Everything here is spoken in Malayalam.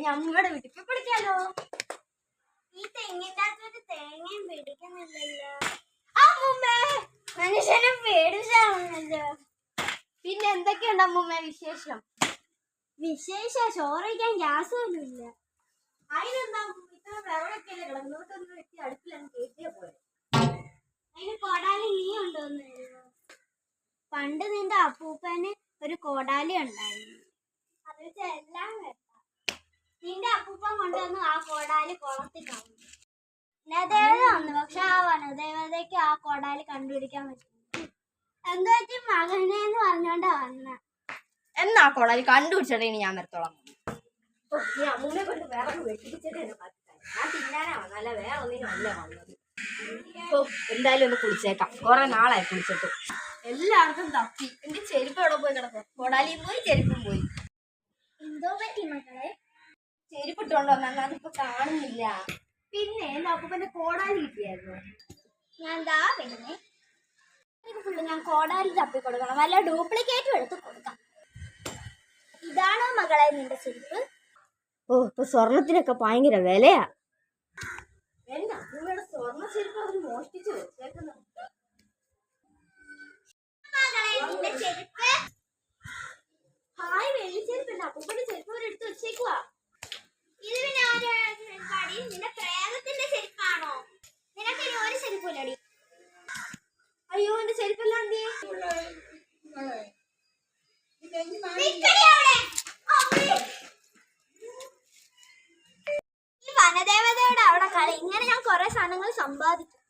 ഞമ്മടെ വീട്ടിൽ പിടിക്കാലോ. ഈ തെങ്ങിന്റെ അകത്തൊരു തേങ്ങയും പിടിക്കുന്നില്ലല്ലോ. അമ്മൂമ്മേ, മനുഷ്യനെ പേടിച്ചാണല്ലോ. പിന്നെ എന്തൊക്കെയുണ്ട് അമ്മൂമ്മ വിശേഷം? ചോറ് വയ്ക്കാൻ ഗ്യാസ് പോലും ഇല്ല. അതിനെന്താ ഇത്ര വിറകൊക്കെയല്ലേ കിടന്നോട്ടൊന്ന് വെട്ടി അടുപ്പിലാണ് കയറ്റിയാ പോലെ. അതിന് കോടാലി നീ കൊണ്ടുവന്നു. പണ്ട് നിന്റെ അപ്പൂപ്പന് ഒരു കോടാലി ഉണ്ടായിരുന്നു. അത് വെച്ച് എല്ലാം വെട്ടാം. നിന്റെ അപ്പൂപ്പൻ കൊണ്ടുവന്ന് ആ കോടാലി കുളത്തിൽ കളഞ്ഞു. വനദേവത വന്നു. പക്ഷെ ആ വനദേവതയ്ക്ക് ആ കോടാലി കണ്ടുപിടിക്കാൻ പറ്റും. എന്താ വെച്ചാൽ മകനെ എന്ന് പറഞ്ഞോണ്ടാ വന്ന. എന്നാ കോടാലി കണ്ടുപിടിച്ചിട്ട് ഇനി ഞാൻ വരത്തോളാം. ഈ അമ്മൂമ്മയെ കൊണ്ട് വേറെ വെട്ടിപ്പിച്ചിട്ട് എന്നെ പറ്റിക്കാൻ. ഞാൻ തിന്നാനാ വന്നല്ല, വേറെ ഒന്നിനും അല്ല വന്നത്. എന്തായാലും ഒന്ന് കുളിച്ചേക്കാം. കുറെ നാളായി കുളിച്ചിട്ട്. എല്ലാവർക്കും തപ്പി. എന്റെ ചെരുപ്പ് എവിടെ പോയി കിടക്കും? കോടാലിയും പോയി ചെരുപ്പും പോയി. എന്തോ പറ്റി മക്കളെ? ചെരുപ്പ് ഇട്ടോണ്ട് വന്നാൽ അതിപ്പോ കാണുന്നില്ല. പിന്നെ എന്റെ അപ്പൂപ്പന്റെ കോടാലി കിട്ടിയായിരുന്നു. ഞാൻ എന്താ പിന്നെ ഫുള്ള് ഞാൻ കോടാലി തപ്പി കൊടുക്കണം. വല്ല ഡ്യൂപ്ലിക്കേറ്റും എടുത്ത് കൊടുക്കാം. ഇതാണോ മകളെ നിന്റെ ചെരുപ്പ്? ഓ, ഇപ്പൊ സ്വർണത്തിനൊക്കെ ഭയങ്കര വിലയാ. എന്റെ അപ്പൂമ്മയുടെ സ്വർണ്ണ ചെരുപ്പ് അവർ മോഷ്ടിച്ചു വെച്ചേക്കുന്നു. ഹായ്, വെള്ളിച്ചെരുപ്പുണ്ട്. അപ്പൂപ്പന്റെ ചെരുപ്പ് അവർ എടുത്ത് വെച്ചേക്കുവാ. ഇത് പിന്നെ നിന്റെ പ്രേതത്തിന്റെ ചെരുപ്പാണോ? നിനക്ക് ഇനി ഒരു ചെരുപ്പില്ലടി. അയ്യോ, എന്റെ ചെരുപ്പെല്ലാം എന്തിയെ? ഈ വനദേവതയുടെ അവിടെ കളി. ഇങ്ങനെ ഞാൻ കുറെ സാധനങ്ങൾ സമ്പാദിക്കും.